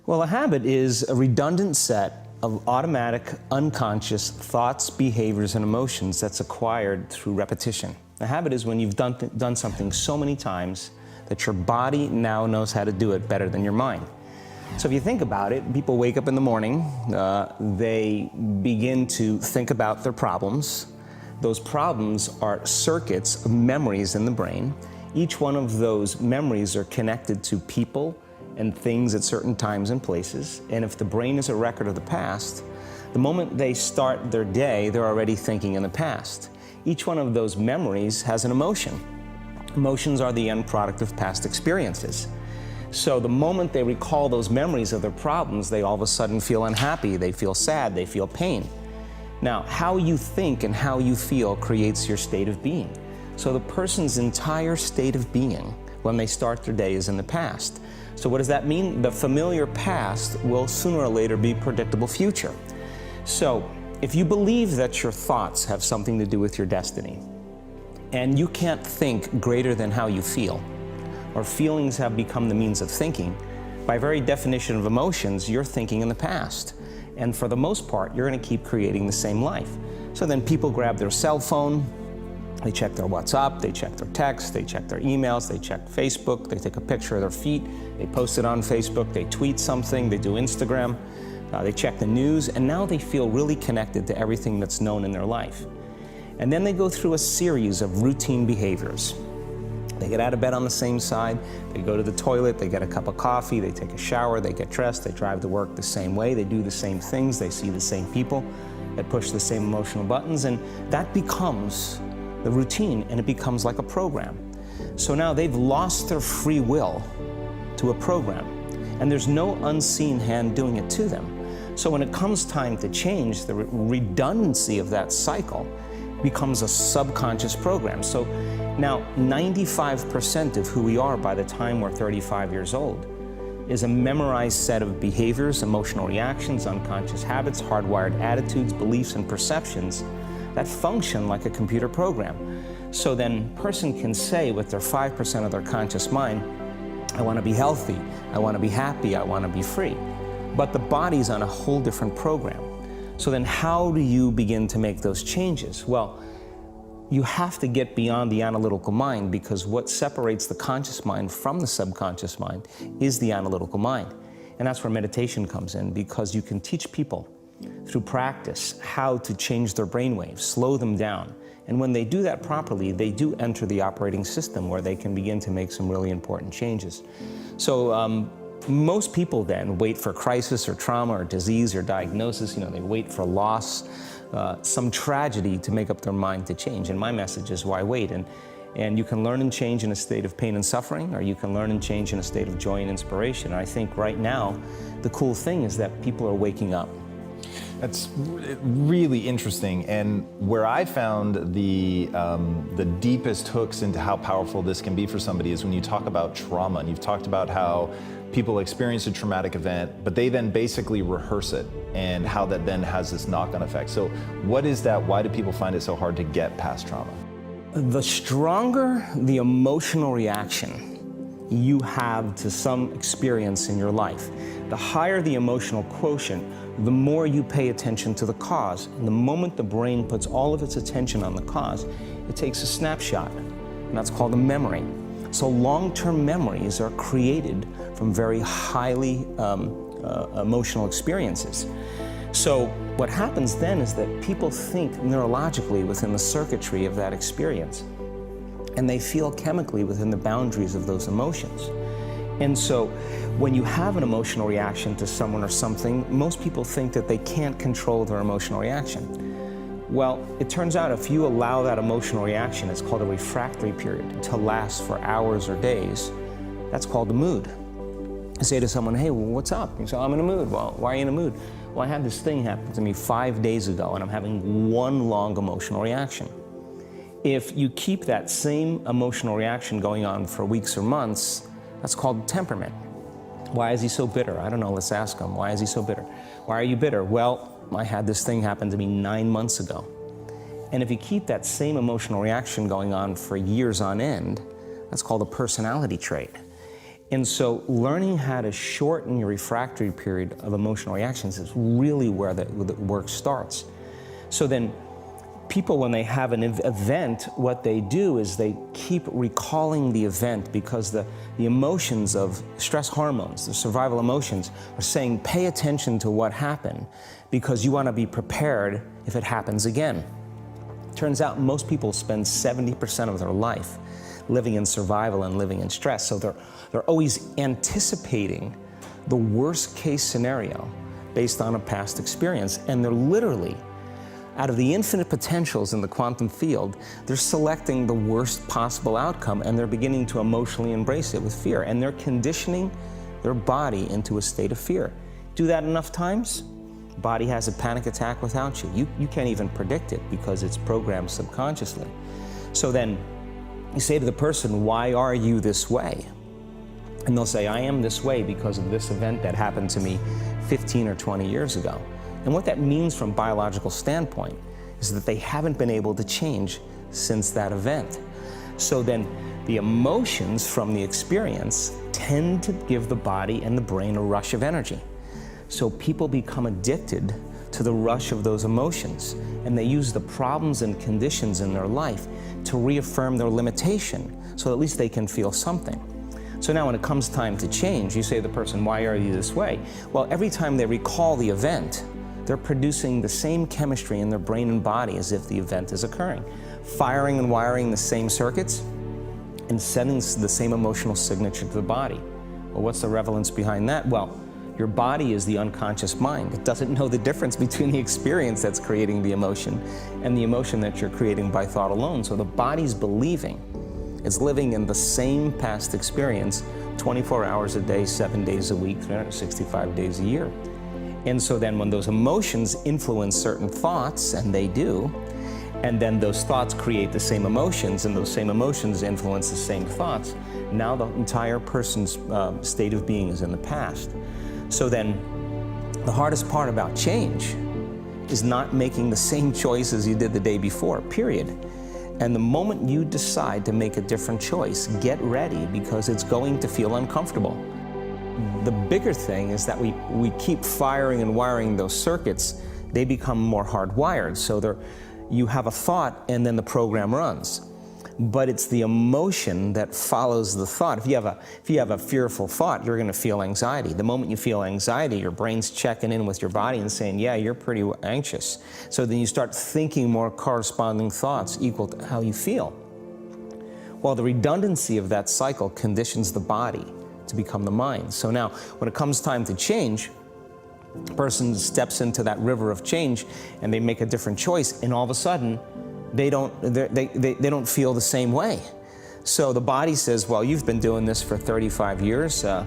Well, a habit is a redundant set of automatic, unconscious thoughts, behaviors, and emotions that's acquired through repetition. A habit is when you've done something so many times that your body now knows how to do it better than your mind. So if you think about it, people wake up in the morning, they begin to think about their problems. Those problems are circuits of memories in the brain. Each one of those memories are connected to people and things at certain times and places. And if the brain is a record of the past, the moment they start their day, they're already thinking in the past. Each one of those memories has an emotion. Emotions are the end product of past experiences. So the moment they recall those memories of their problems, they all of a sudden feel unhappy, they feel sad, they feel pain. Now, how you think and how you feel creates your state of being. So the person's entire state of being when they start their day is in the past. So what does that mean? The familiar past will sooner or later be predictable future. So if you believe that your thoughts have something to do with your destiny, and you can't think greater than how you feel, or feelings have become the means of thinking, by very definition of emotions, you're thinking in the past. And for the most part, you're going to keep creating the same life. So then people grab their cell phone, they check their WhatsApp, they check their text, they check their emails, they check Facebook, they take a picture of their feet, they post it on Facebook, they tweet something, they do Instagram, they check the news, and now they feel really connected to everything that's known in their life. And then they go through a series of routine behaviors. They get out of bed on the same side, they go to the toilet, they get a cup of coffee, they take a shower, they get dressed, they drive to work the same way, they do the same things, they see the same people, they push the same emotional buttons, and that becomes the routine, and it becomes like a program. So now they've lost their free will to a program, and there's no unseen hand doing it to them. So when it comes time to change, the redundancy of that cycle becomes a subconscious program. So now 95% of who we are by the time we're 35 years old is a memorized set of behaviors, emotional reactions, unconscious habits, hardwired attitudes, beliefs, and perceptions that function like a computer program. So then a person can say with their 5% of their conscious mind, I want to be healthy, I want to be happy, I want to be free. But the body's on a whole different program. So then how do you begin to make those changes? Well, you have to get beyond the analytical mind, because what separates the conscious mind from the subconscious mind is the analytical mind. And that's where meditation comes in, because you can teach people through practice how to change their brainwaves, slow them down. And when they do that properly, they do enter the operating system where they can begin to make some really important changes. So most people then wait for crisis or trauma or disease or diagnosis. They wait for loss, some tragedy to make up their mind to change. And my message is, why wait? And you can learn and change in a state of pain and suffering, or you can learn and change in a state of joy and inspiration. And I think right now, the cool thing is that people are waking up. That's really interesting, and where I found the deepest hooks into how powerful this can be for somebody is when you talk about trauma, and you've talked about how people experience a traumatic event, but they then basically rehearse it, and how that then has this knock-on effect. So what is that? Why do people find it so hard to get past trauma? The stronger the emotional reaction you have to some experience in your life, the higher the emotional quotient, the more you pay attention to the cause. And the moment the brain puts all of its attention on the cause, it takes a snapshot, and that's called a memory. So long-term memories are created from very highly emotional experiences. So what happens then is that people think neurologically within the circuitry of that experience, and they feel chemically within the boundaries of those emotions. And so when you have an emotional reaction to someone or something, most people think that they can't control their emotional reaction. Well, it turns out if you allow that emotional reaction, it's called a refractory period, to last for hours or days, that's called a mood. I say to someone, hey, well, what's up? You say, I'm in a mood. Well, why are you in a mood? Well, I had this thing happen to me 5 days ago, and I'm having one long emotional reaction. If you keep that same emotional reaction going on for weeks or months, that's called temperament. Why is he so bitter? I don't know, let's ask him. Why is he so bitter? Why are you bitter? Well, I had this thing happen to me 9 months ago. And if you keep that same emotional reaction going on for years on end, that's called a personality trait. And so learning how to shorten your refractory period of emotional reactions is really where the work starts. So then people, when they have an event, what they do is they keep recalling the event because the emotions of stress hormones, the survival emotions, are saying pay attention to what happened because you want to be prepared if it happens again. Turns out most people spend 70% of their life living in survival and living in stress. So they're always anticipating the worst case scenario based on a past experience. And they're literally, out of the infinite potentials in the quantum field, they're selecting the worst possible outcome and they're beginning to emotionally embrace it with fear. And they're conditioning their body into a state of fear. Do that enough times, body has a panic attack without you. You can't even predict it because it's programmed subconsciously. So then you say to the person, why are you this way? And they'll say, I am this way because of this event that happened to me 15 or 20 years ago. And what that means from a biological standpoint is that they haven't been able to change since that event. So then the emotions from the experience tend to give the body and the brain a rush of energy. So people become addicted to the rush of those emotions, and they use the problems and conditions in their life to reaffirm their limitation, so at least they can feel something. So now when it comes time to change, you say to the person, why are you this way? Well, every time they recall the event, they're producing the same chemistry in their brain and body as if the event is occurring, firing and wiring the same circuits and sending the same emotional signature to the body. Well, what's the relevance behind that? Well, your body is the unconscious mind. It doesn't know the difference between the experience that's creating the emotion and the emotion that you're creating by thought alone. So the body's believing it's living in the same past experience 24 hours a day, 7 days a week, 365 days a year. And so then when those emotions influence certain thoughts, and they do, and then those thoughts create the same emotions, and those same emotions influence the same thoughts, now the entire person's state of being is in the past. So then the hardest part about change is not making the same choices you did the day before, period. And the moment you decide to make a different choice, get ready because it's going to feel uncomfortable. The bigger thing is that we keep firing and wiring those circuits, they become more hardwired. So you have a thought and then the program runs. But it's the emotion that follows the thought. If you have a fearful thought, you're going to feel anxiety. The moment you feel anxiety, your brain's checking in with your body and saying, yeah, you're pretty anxious. So then you start thinking more corresponding thoughts equal to how you feel. Well, the redundancy of that cycle conditions the body to become the mind. So now, when it comes time to change, a person steps into that river of change and they make a different choice, and all of a sudden, they don't feel the same way. So the body says, well, you've been doing this for 35 years. You're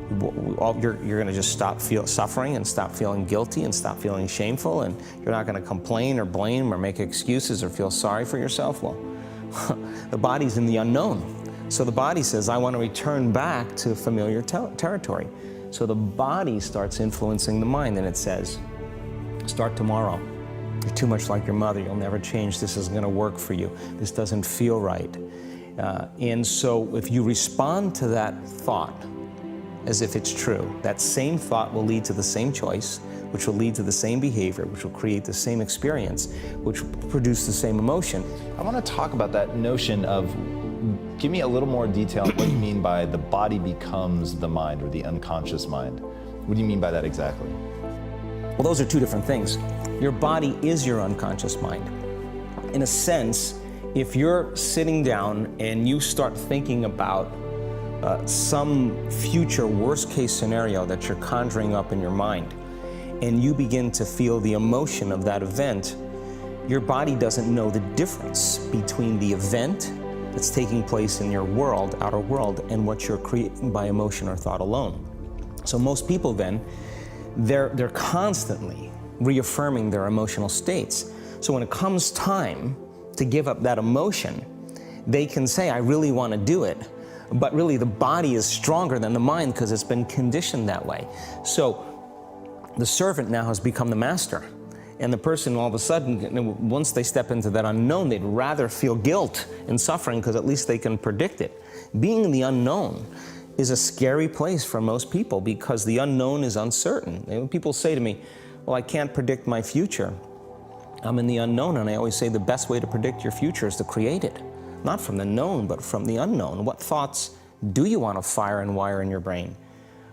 going to just stop suffering and stop feeling guilty and stop feeling shameful, and you're not going to complain or blame or make excuses or feel sorry for yourself. Well, the body's in the unknown. So the body says, I want to return back to familiar territory. So the body starts influencing the mind, and it says, start tomorrow. You're too much like your mother. You'll never change. This isn't going to work for you. This doesn't feel right. And so if you respond to that thought as if it's true, that same thought will lead to the same choice, which will lead to the same behavior, which will create the same experience, which will produce the same emotion. I want to talk about that notion of, give me a little more detail on what you mean by the body becomes the mind or the unconscious mind. What do you mean by that exactly? Well, those are two different things. Your body is your unconscious mind. In a sense, if you're sitting down and you start thinking about some future worst case scenario that you're conjuring up in your mind, and you begin to feel the emotion of that event, your body doesn't know the difference between the event that's taking place in your world, outer world, and what you're creating by emotion or thought alone. So most people then, they're constantly reaffirming their emotional states. So when it comes time to give up that emotion, they can say, I really want to do it. But really the body is stronger than the mind because it's been conditioned that way. So the servant now has become the master. And the person all of a sudden, once they step into that unknown, they'd rather feel guilt and suffering because at least they can predict it. Being in the unknown is a scary place for most people because the unknown is uncertain. And when people say to me, well, I can't predict my future, I'm in the unknown, and I always say the best way to predict your future is to create it. Not from the known, but from the unknown. What thoughts do you want to fire and wire in your brain?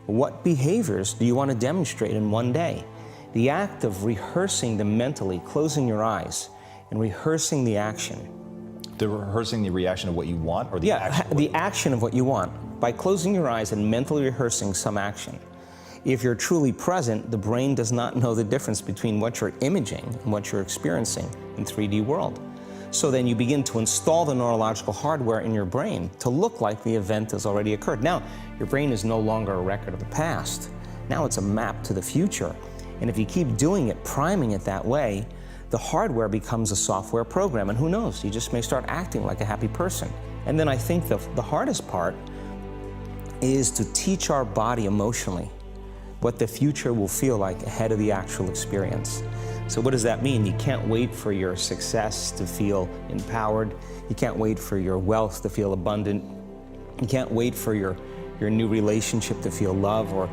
What behaviors do you want to demonstrate in one day? The act of rehearsing them mentally, closing your eyes, and rehearsing the action. The rehearsing the reaction of what you want, or the action? The action of what you want. By closing your eyes and mentally rehearsing some action. If you're truly present, the brain does not know the difference between what you're imaging and what you're experiencing in 3D world. So then you begin to install the neurological hardware in your brain to look like the event has already occurred. Now, your brain is no longer a record of the past. Now it's a map to the future. And if you keep doing it, priming it that way, the hardware becomes a software program. And who knows, you just may start acting like a happy person. And then I think the hardest part is to teach our body emotionally what the future will feel like ahead of the actual experience. So what does that mean? You can't wait for your success to feel empowered. You can't wait for your wealth to feel abundant. You can't wait for your new relationship to feel love, or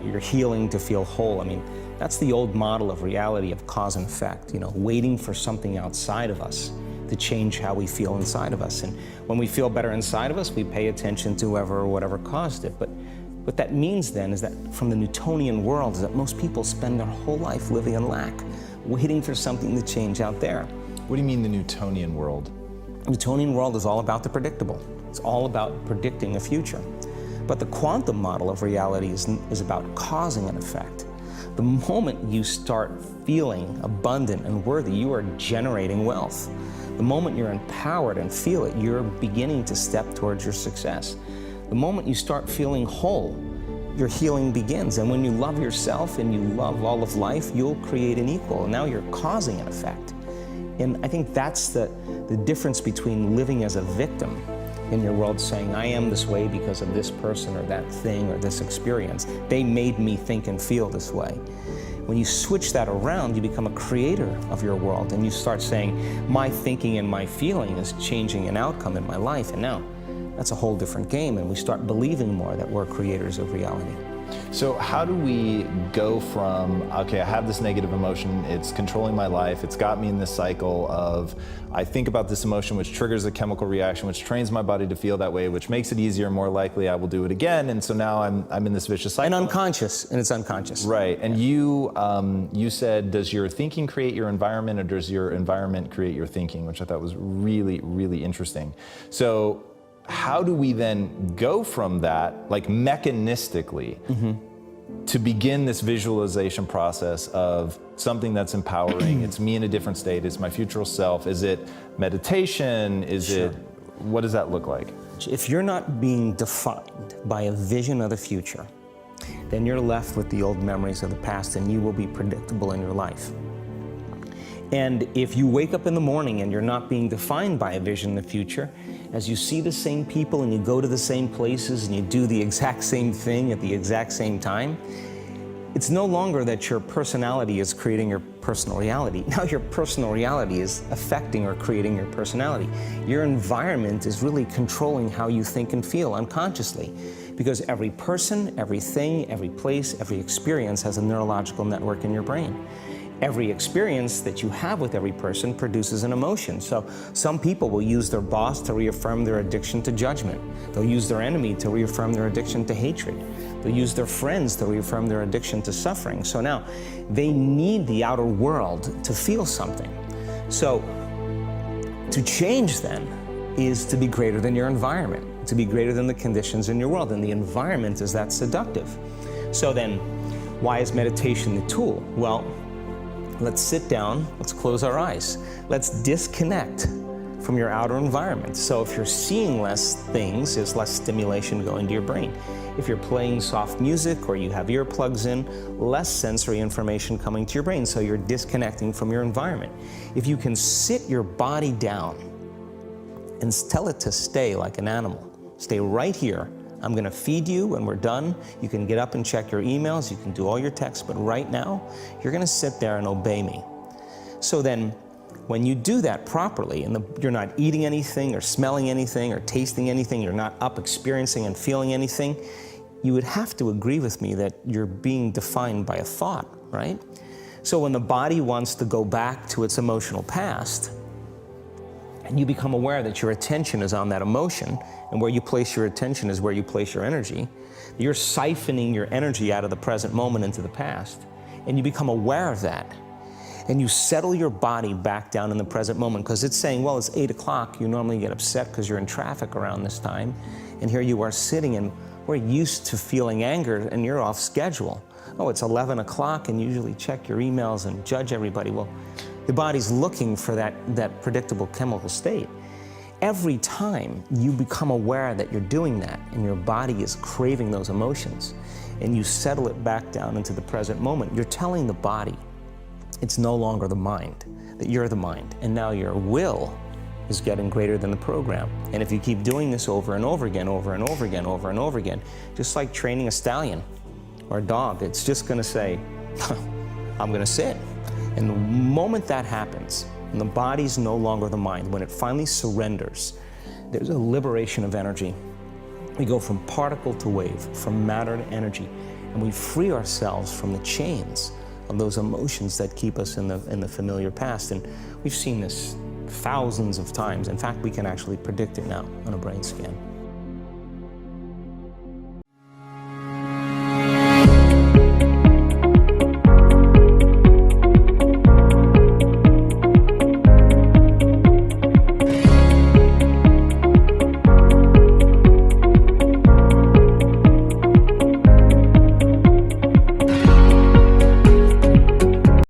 your healing to feel whole. I mean, that's the old model of reality of cause and effect, waiting for something outside of us to change how we feel inside of us. And when we feel better inside of us, we pay attention to whoever or whatever caused it. But what that means then is that from the Newtonian world is that most people spend their whole life living in lack, waiting for something to change out there. What do you mean the Newtonian world? The Newtonian world is all about the predictable. It's all about predicting a future. But the quantum model of reality is about causing an effect. The moment you start feeling abundant and worthy, you are generating wealth. The moment you're empowered and feel it, you're beginning to step towards your success. The moment you start feeling whole, your healing begins. And when you love yourself and you love all of life, you'll create an equal. And now you're causing an effect. And I think that's the difference between living as a victim in your world, saying, I am this way because of this person or that thing or this experience. They made me think and feel this way. When you switch that around, you become a creator of your world, and you start saying, my thinking and my feeling is changing an outcome in my life. And now, that's a whole different game, and we start believing more that we're creators of reality. So how do we go from, okay, I have this negative emotion, it's controlling my life, it's got me in this cycle of, I think about this emotion, which triggers a chemical reaction, which trains my body to feel that way, which makes it easier, more likely I will do it again, and so now I'm in this vicious cycle. And it's unconscious. Right, and you said, does your thinking create your environment, or does your environment create your thinking, which I thought was really, really interesting. So how do we then go from that, like mechanistically, to begin this visualization process of something that's empowering? It's me in a different state, it's my future self. Is it meditation? Is it, what does that look like? If you're not being defined by a vision of the future, then you're left with the old memories of the past, and you will be predictable in your life. And if you wake up in the morning and you're not being defined by a vision in the future, as you see the same people and you go to the same places and you do the exact same thing at the exact same time, it's no longer that your personality is creating your personal reality. Now your personal reality is affecting or creating your personality. Your environment is really controlling how you think and feel unconsciously, because every person, everything, every place, every experience has a neurological network in your brain. Every experience that you have with every person produces an emotion. So some people will use their boss to reaffirm their addiction to judgment. They'll use their enemy to reaffirm their addiction to hatred. They'll use their friends to reaffirm their addiction to suffering. So now they need the outer world to feel something. So to change then is to be greater than your environment, to be greater than the conditions in your world. And the environment is that seductive. So then why is meditation the tool? Well, let's sit down, let's close our eyes. Let's disconnect from your outer environment. So if you're seeing less things, there's less stimulation going to your brain. If you're playing soft music or you have earplugs in, less sensory information coming to your brain, so you're disconnecting from your environment. If you can sit your body down and tell it to stay like an animal, stay right here. I'm gonna feed you when we're done. You can get up and check your emails, you can do all your texts, but right now, you're gonna sit there and obey me. So then, When you do that properly, and you're not eating anything or smelling anything or tasting anything, you're not up experiencing and feeling anything, you would have to agree with me that you're being defined by a thought, right? So when the body wants to go back to its emotional past, and you become aware that your attention is on that emotion, and where you place your attention is where you place your energy, you're siphoning your energy out of the present moment into the past, and you become aware of that. And you settle your body back down in the present moment, because it's saying, well, it's 8 o'clock, you normally get upset because you're in traffic around this time, and here you are sitting, and we're used to feeling anger, and you're off schedule. Oh, it's 11 o'clock, and you usually check your emails and judge everybody. Well, the body's looking for that predictable chemical state. Every time you become aware that you're doing that, and your body is craving those emotions, and you settle it back down into the present moment, you're telling the body, it's no longer the mind, that you're the mind, and now your will is getting greater than the program. And if you keep doing this over and over again, over and over again, over and over again, just like training a stallion or a dog, it's just gonna say, I'm gonna sit. And the moment that happens, and the body's no longer the mind, when it finally surrenders, there's a liberation of energy. We go from particle to wave, from matter to energy, and we free ourselves from the chains of those emotions that keep us in the familiar past. And we've seen this thousands of times. In fact, we can actually predict it now on a brain scan.